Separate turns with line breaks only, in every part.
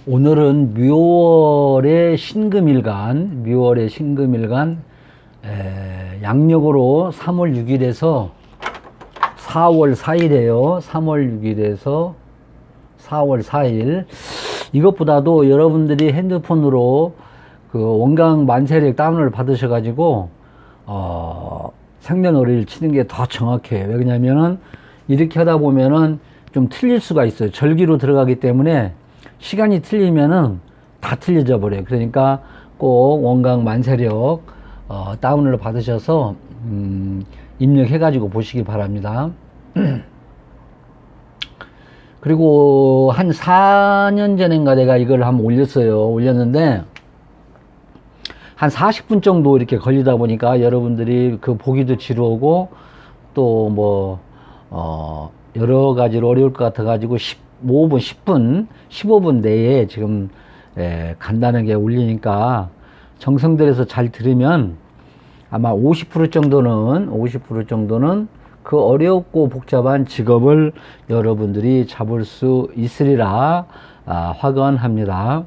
오늘은 묘월의 신금일간, 양력으로 3월 6일에서 4월 4일에요. 3월 6일에서 4월 4일. 이것보다도 여러분들이 핸드폰으로 그 원강 만세력 다운을 받으셔가지고, 생년월일 치는 게 더 정확해요. 왜냐면은 이렇게 하다 보면은 좀 틀릴 수가 있어요. 절기로 들어가기 때문에 시간이 틀리면은 다 틀려져 버려요. 그러니까 꼭 원강 만세력 다운을 받으셔서 입력해 가지고 보시기 바랍니다. 그리고 한 4년 전인가 내가 이걸 한번 올렸는데 한 40분 정도 이렇게 걸리다 보니까 여러분들이 그 보기도 지루하고 또 뭐 여러 가지로 어려울 것 같아 가지고 15분 10분 15분 내에 지금 간단하게 올리니까 정성 들여서 잘 들으면 아마 50% 정도는 그 어렵고 복잡한 직업을 여러분들이 잡을 수 있으리라 확언합니다.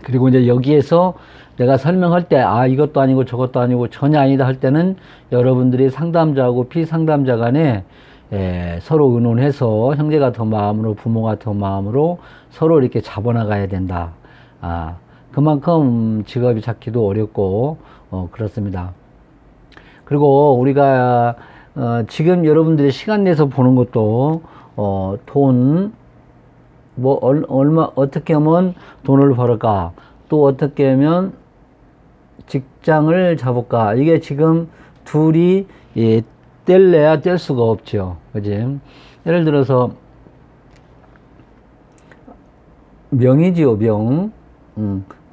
그리고 이제 여기에서 내가 설명할 때 이것도 아니고 저것도 아니고 전혀 아니다 할 때는 여러분들이 상담자하고 피상담자 간에 서로 의논해서 형제 같은 마음으로 부모 같은 마음으로 서로 이렇게 잡아나가야 된다. 그만큼 직업이 찾기도 어렵고 그렇습니다. 그리고 우리가 지금 여러분들이 시간 내서 보는 것도 돈 뭐 얼마 어떻게 하면 돈을 벌을까, 또 어떻게 하면 직장을 잡을까, 이게 지금 둘이 뗄래야 뗄 수가 없죠. 그지? 예를 들어서 명이지요. 명.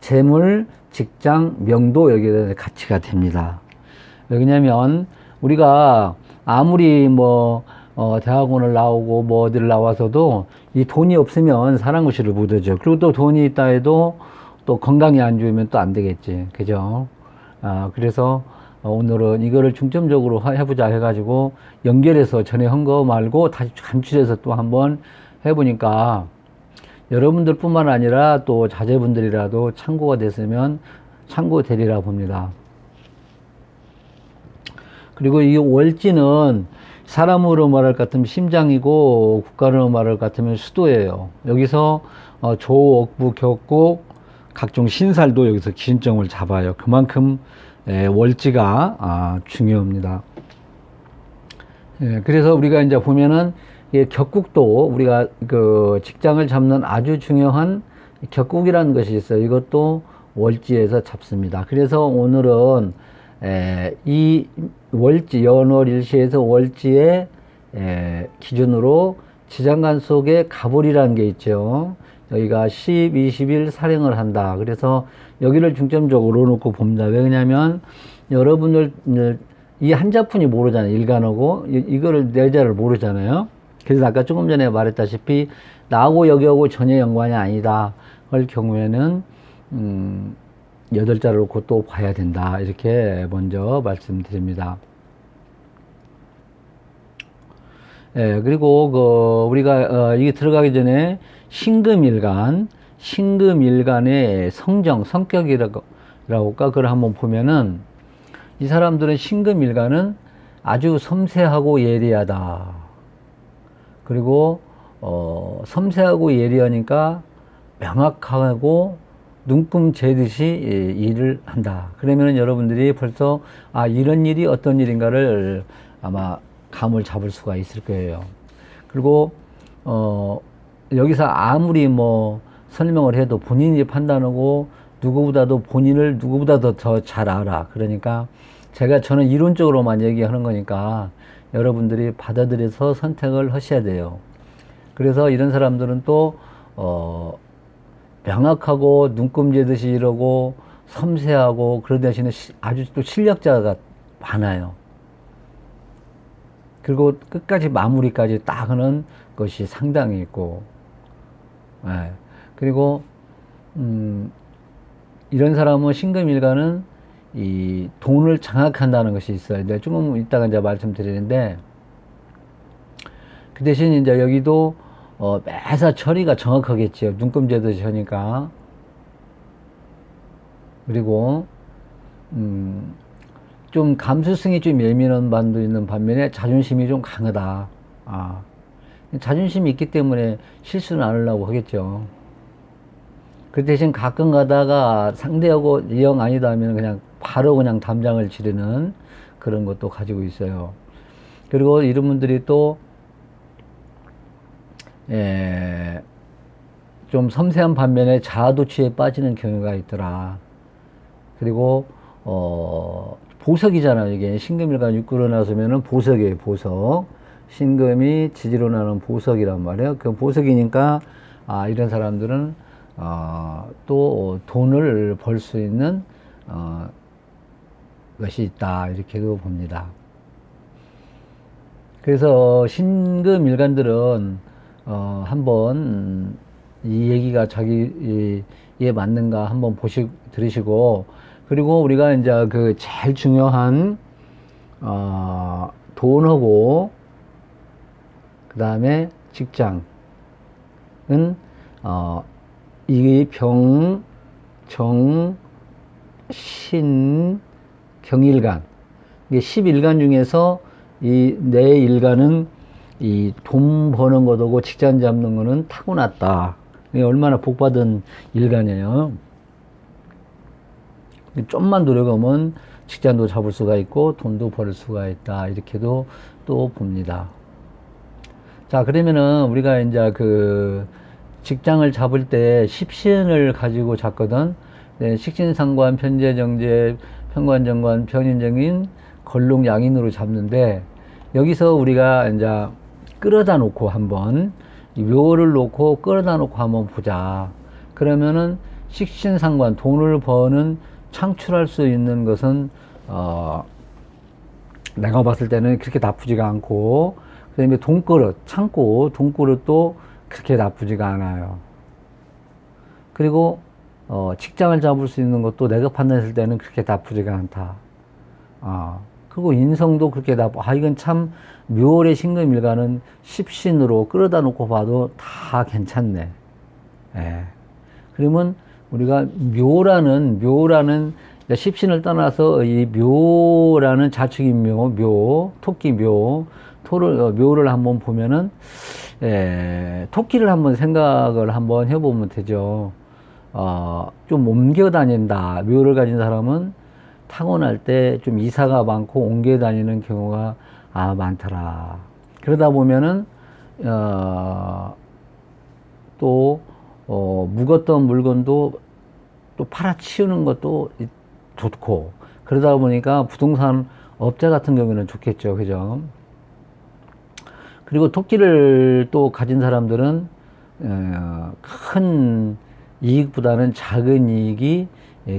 재물, 직장, 명도 여기에 가치가 됩니다. 왜냐면 우리가 아무리 대학원을 나오고 어디를 나와서도 이 돈이 없으면 사랑고시를 못 하죠. 그리고 또 돈이 있다 해도 또 건강이 안 좋으면 또 안 되겠지. 그죠? 그래서 오늘은 이거를 중점적으로 해보자 해가지고 연결해서 전에 한 거 말고 다시 간추려서 또 한번 해보니까 여러분들 뿐만 아니라 또 자제분들이라도 참고가 됐으면 참고되리라 봅니다. 그리고 이 월지는 사람으로 말할 것 같으면 심장이고 국가로 말할 것 같으면 수도예요. 여기서 조옥부 격국 각종 신살도 여기서 기준점을 잡아요. 그만큼 월지가 중요합니다. 그래서 우리가 이제 보면은 격국도 우리가 그 직장을 잡는 아주 중요한 격국이라는 것이 있어요. 이것도 월지에서 잡습니다. 그래서 오늘은 이 월지, 연월일시에서 월지의 기준으로 지장간 속에 가볼이라는 게 있죠. 여기가 10, 20일 살행을 한다. 그래서 여기를 중점적으로 놓고 봅니다. 왜냐하면 여러분들 이 한자푼이 모르잖아요. 일간어고 이거를 내자를 모르잖아요. 그래서 아까 조금 전에 말했다시피 나하고 여기하고 전혀 연관이 아니다 할 경우에는 8자를 놓고 또 봐야 된다. 이렇게 먼저 말씀드립니다. 그리고 우리가 이게 들어가기 전에 신금일간의 성격이라고 할까? 그걸 한번 보면은 이 사람들은 신금일간은 아주 섬세하고 예리하다. 그리고 섬세하고 예리하니까 명확하고 눈금 재듯이 일을 한다. 그러면 여러분들이 벌써 이런 일이 어떤 일인가를 아마 감을 잡을 수가 있을 거예요. 그리고 여기서 아무리 설명을 해도 본인이 판단하고 본인을 누구보다도 더 잘 알아. 그러니까 저는 이론적으로만 얘기하는 거니까 여러분들이 받아들여서 선택을 하셔야 돼요. 그래서 이런 사람들은 또 명확하고 눈금지듯이 이러고 섬세하고 그런 대신에 아주 또 실력자가 많아요. 그리고 끝까지 마무리까지 딱 하는 것이 상당히 있고, 그리고 이런 사람은 신금일간은 이 돈을 장악한다는 것이 있어요. 내가 조금 이따가 이제 말씀드리는데, 그 대신 이제 여기도 매사 처리가 정확하겠죠. 눈금제도 저니까. 그리고, 좀 감수성이 좀 예민한 반도 있는 반면에 자존심이 좀 강하다. 아, 자존심이 있기 때문에 실수는 안 하려고 하겠죠. 그 대신 가끔 가다가 상대하고 영 아니다 하면 그냥 바로 그냥 담장을 지르는 그런 것도 가지고 있어요. 그리고 이런 분들이 또, 좀 섬세한 반면에 자아도취에 빠지는 경우가 있더라. 그리고, 보석이잖아요. 이게 신금일간 육구로 나서면은 보석이에요. 보석. 신금이 지지로 나는 보석이란 말이에요. 그 보석이니까, 이런 사람들은, 또 돈을 벌 수 있는, 것이 있다. 이렇게도 봅니다. 그래서 신금일간들은, 한번 이 얘기가 자기에 맞는가 한번 들으시고, 그리고 우리가 이제 그 제일 중요한, 돈하고, 그 다음에 직장은, 이 정, 신, 경일간. 이게 11간 중에서 이 내 일간은 이 돈 버는 것하고 직장 잡는 거는 타고났다. 이게 얼마나 복받은 일간이에요. 좀만 노력하면 직장도 잡을 수가 있고 돈도 벌 수가 있다. 이렇게도 또 봅니다. 자, 그러면은 우리가 이제 그 직장을 잡을 때 십신을 가지고 잡거든. 네, 식신상관, 편재정제, 편관정관, 편인정인, 걸롱양인으로 잡는데 여기서 우리가 이제 끌어다 놓고 한번 이 묘를 놓고 끌어다 놓고 한번 보자. 그러면은 식신상관, 돈을 버는 창출할 수 있는 것은 내가 봤을 때는 그렇게 나쁘지가 않고, 그 다음에 돈그릇, 창고 돈그릇도 그렇게 나쁘지가 않아요. 그리고 직장을 잡을 수 있는 것도 내가 판단했을 때는 그렇게 나쁘지가 않다. 그리고 인성도 그렇게 이건 참 묘월의 신금일간은 십신으로 끌어다 놓고 봐도 다 괜찮네. 예. 그러면 우리가 묘라는 십신을 떠나서 이 묘라는 자축인묘, 토끼묘, 묘를 한번 보면은, 토끼를 한번 생각을 한번 해보면 되죠. 좀 옮겨 다닌다. 묘를 가진 사람은 타고날 때 좀 이사가 많고 옮겨 다니는 경우가 많더라. 그러다 보면은, 또, 묵었던 물건도 또 팔아치우는 것도 좋고, 그러다 보니까 부동산 업자 같은 경우는 좋겠죠. 그죠? 그리고 토끼를 또 가진 사람들은, 큰 이익보다는 작은 이익이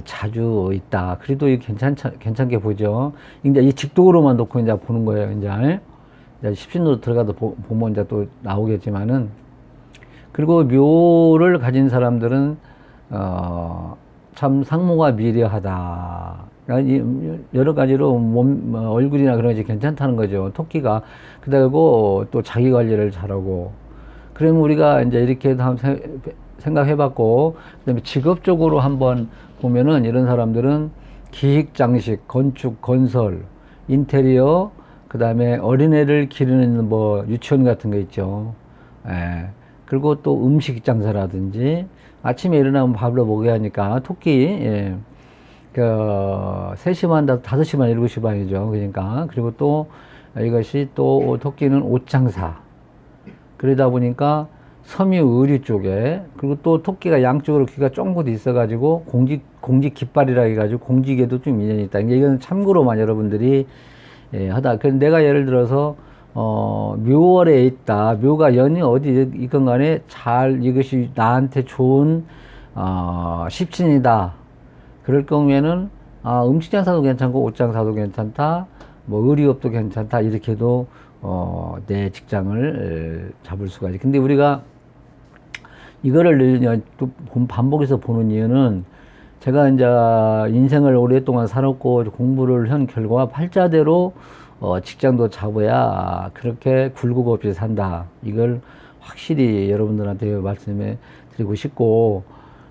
자주 있다. 그래도 이게 괜찮게 보죠. 이제 이 직독으로만 놓고 이제 보는 거예요. 이제 십신으로 들어가도 보면 이제 또 나오겠지만은, 그리고 묘를 가진 사람들은 참 상모가 미려하다. 여러 가지로 얼굴이나 그런 것이 괜찮다는 거죠. 토끼가. 그리고 또 자기 관리를 잘하고. 그러면 우리가 이제 이렇게 한번 생각해봤고, 그다음에 직업적으로 한번 보면은 이런 사람들은 기획 장식, 건축, 건설, 인테리어, 그다음에 어린애를 기르는 유치원 같은 거 있죠. 그리고 또 음식 장사라든지 아침에 일어나면 밥을 먹어야 하니까 토끼, 3시 반, 5시 반, 7시 반이죠. 그러니까. 그리고 또 이것이 또 토끼는 옷 장사. 그러다 보니까 섬유 의류 쪽에, 그리고 또 토끼가 양쪽으로 귀가 쫑긋 있어가지고 공직 깃발이라 해가지고 공직에도 좀 인연이 있다. 이건 참고로만 여러분들이 하다. 그래서 내가 예를 들어서 묘월에 있다. 묘가 연이 어디 있건 간에 이것이 나한테 좋은 십신이다. 그럴 경우에는 음식 장사도 괜찮고 옷 장사도 괜찮다. 의류업도 괜찮다. 이렇게도 내 직장을 잡을 수가 있지. 근데 우리가 이거를 또 반복해서 보는 이유는, 제가 이제 인생을 오랫동안 살았고 공부를 한 결과 팔자대로 직장도 잡아야 그렇게 굴곡 없이 산다. 이걸 확실히 여러분들한테 말씀해 드리고 싶고,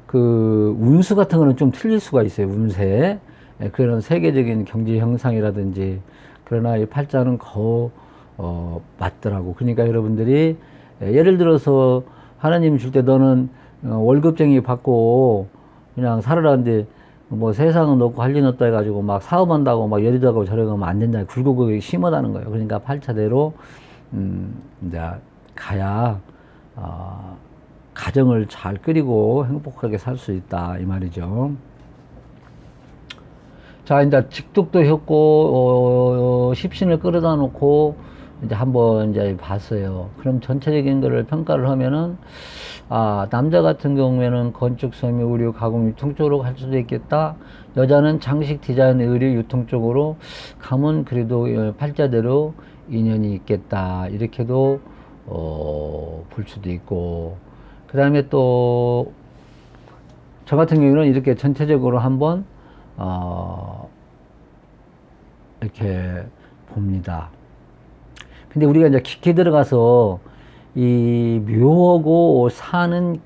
그 운수 같은 거는 좀 틀릴 수가 있어요. 운세. 그런 세계적인 경제 형상이라든지. 그러나 이 팔자는 맞더라고. 그러니까 여러분들이 예를 들어서 하나님 줄 때 너는 월급쟁이 받고 그냥 살아라는데 뭐 세상은 없고 할 일 없다 해가지고 막 사업한다고 막 여리도 하고 저러고 하면 안 된다. 굴곡이 심하다는 거예요. 그러니까 팔자대로 이제 가야 가정을 잘 꾸리고 행복하게 살 수 있다 이 말이죠. 자, 이제 직독도 했고 십신을 끌어다 놓고 이제 한번 이제 봤어요. 그럼 전체적인 거를 평가를 하면은 남자 같은 경우에는 건축, 섬유, 의류, 가공, 유통 쪽으로 갈 수도 있겠다. 여자는 장식, 디자인, 의류, 유통 쪽으로 가면 그래도 팔자대로 인연이 있겠다. 이렇게도 볼 수도 있고. 그 다음에 또 저 같은 경우는 이렇게 전체적으로 한번 이렇게 봅니다. 근데 우리가 이제 깊게 들어가서 이 묘하고 사는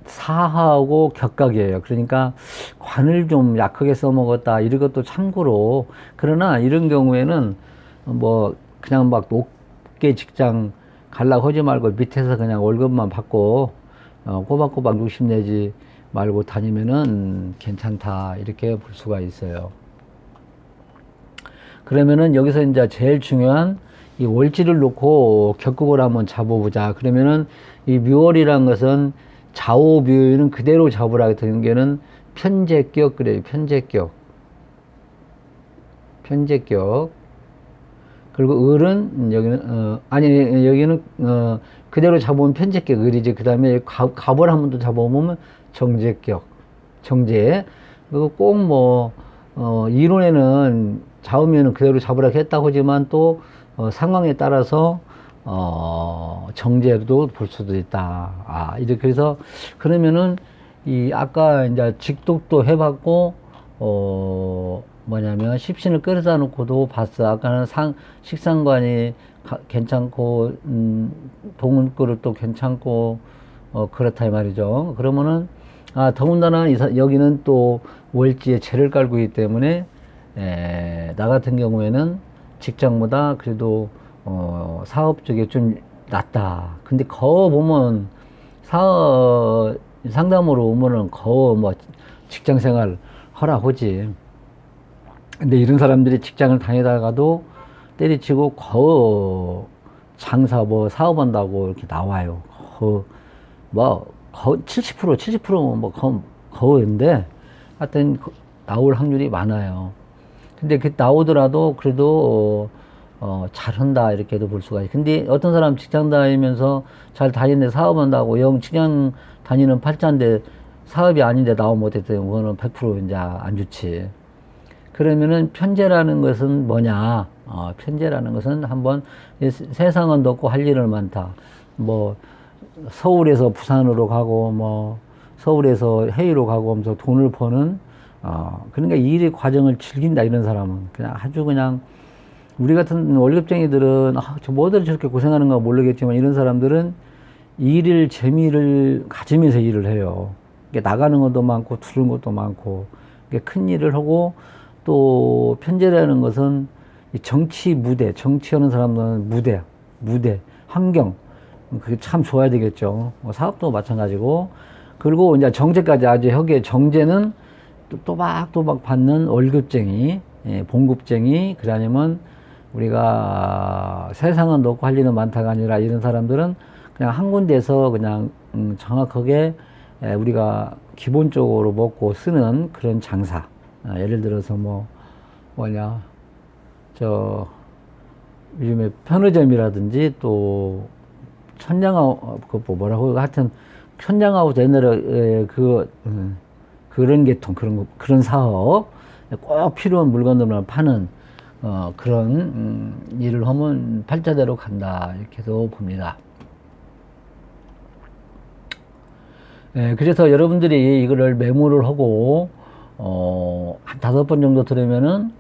사하고 격각이에요. 그러니까 관을 좀 약하게 써먹었다 이런 것도 참고로. 그러나 이런 경우에는 뭐 그냥 막 높게 직장 갈라고 하지 말고 밑에서 그냥 월급만 받고 꼬박꼬박 욕심내지 말고 다니면은 괜찮다 이렇게 볼 수가 있어요. 그러면은 여기서 이제 제일 중요한 이 월지를 놓고 격국을 한번 잡아보자. 그러면은 이 묘월이란 것은 좌우묘는 그대로 잡으라 같은 경우는 편제격 그래요. 편제격. 그리고 을은 여기는 아니 여기는 그대로 잡으면 편제격 을이지. 그 다음에 갑을 한 번 더 잡아보면 정제격 정제. 그리고 꼭 뭐 이론에는 좌우면은 그대로 잡으라 했다고 하지만 또 상황에 따라서 정제도 볼 수도 있다. 이렇게 해서 그러면은 이 아까 이제 직독도 해봤고 뭐냐면 십신을 끌어다 놓고도 봤어. 아까는 식상관이 괜찮고 동운그릇도 괜찮고 그렇다 이 말이죠. 그러면은 더군다나 여기는 또 월지에 재를 깔고 있기 때문에 나 같은 경우에는 직장보다 그래도 사업 쪽에 좀 낫다. 근데 보면 상담으로 오면은 뭐 직장 생활 하라고지. 근데 이런 사람들이 직장을 다니다가도 때리치고 장사 뭐 사업한다고 이렇게 나와요. 70%뭐 거인데 하여튼 나올 확률이 많아요. 근데 그 나오더라도 그래도 잘한다 이렇게도 볼 수가 있어요. 근데 어떤 사람 직장 다니면서 잘 다니는데 사업한다고 직장 다니는 팔자인데 사업이 아닌데 나오면 못했어요. 그거는 100% 이제 안 좋지. 그러면은 편제라는 것은 뭐냐? 편제라는 것은 한번 세상은 높고 할 일은 많다. 뭐 서울에서 부산으로 가고 뭐 서울에서 해외로 가고 하면서 돈을 버는 그러니까 이 일의 과정을 즐긴다 이런 사람은 그냥 아주 그냥 우리 같은 월급쟁이들은 저 뭐들 저렇게 고생하는가 모르겠지만 이런 사람들은 일을 재미를 가지면서 일을 해요. 나가는 것도 많고 두는 것도 많고 큰 일을 하고 또 편제라는 것은 정치하는 사람들은 무대, 환경 그게 참 좋아야 되겠죠. 사업도 마찬가지고 그리고 이제 정제까지 아주 여기에 정제는 또박또박 받는 월급쟁이, 봉급쟁이, 그러냐면 우리가 세상은 높고 할 일은 많다가 아니라 이런 사람들은 그냥 한 군데서 그냥 정확하게 우리가 기본적으로 먹고 쓰는 그런 장사. 예를 들어서 요즘에 편의점이라든지 또 뭐라고 하여튼 천장하우스 옛날에 그런 계통 그런 사업 꼭 필요한 물건들만 파는 그런 일을 하면 팔자대로 간다 이렇게도 봅니다. 그래서 여러분들이 이거를 메모를 하고 한 5번 정도 들으면은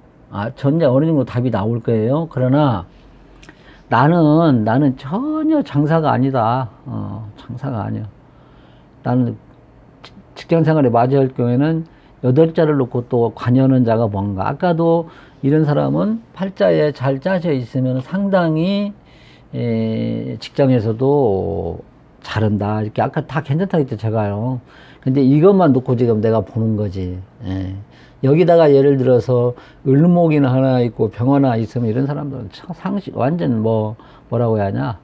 전제 어느 정도 답이 나올 거예요. 그러나 나는 전혀 장사가 아니다. 장사가 아니야. 나는 직장 생활에 맞이할 경우에는 8자를 놓고 또 관여하는 자가 뭔가. 아까도 이런 사람은 팔자에 잘 짜져 있으면 상당히 직장에서도 잘한다. 이렇게 아까 다 괜찮다 했죠, 제가요. 근데 이것만 놓고 지금 내가 보는 거지. 예. 여기다가 예를 들어서 을목이나 하나 있고 병 하나 있으면 이런 사람들은 상식, 완전 뭐라고 해야 하냐.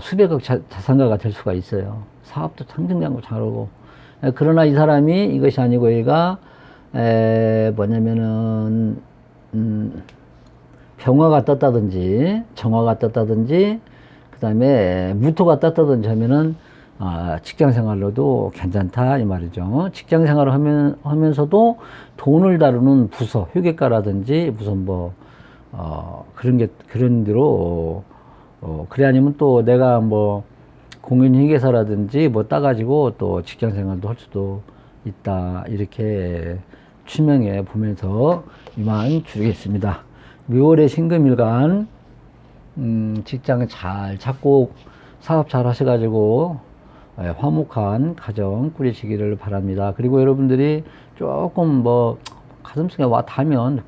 수백억 자산가가 될 수가 있어요. 사업도 상승장구 잘하고. 그러나 이 사람이 이것이 아니고 얘가, 뭐냐면은, 병화가 떴다든지, 정화가 떴다든지, 그 다음에 무토가 떴다든지 하면은, 직장 생활로도 괜찮다, 이 말이죠. 직장 생활을 하면서도 돈을 다루는 부서, 회계과라든지, 무슨 그런 데로, 그래 아니면 또 내가 공인회계사라든지 따가지고 또 직장 생활도 할 수도 있다. 이렇게 추명해 보면서 이만 줄이겠습니다. 묘월의 신금일간, 직장 잘 잡고 사업 잘 하셔가지고, 화목한 가정 꾸리시기를 바랍니다. 그리고 여러분들이 조금 가슴속에 와 닿으면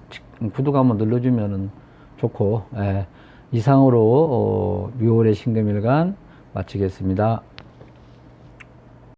구독 한번 눌러주면 좋고, 이상으로 묘월의 신금일간 마치겠습니다.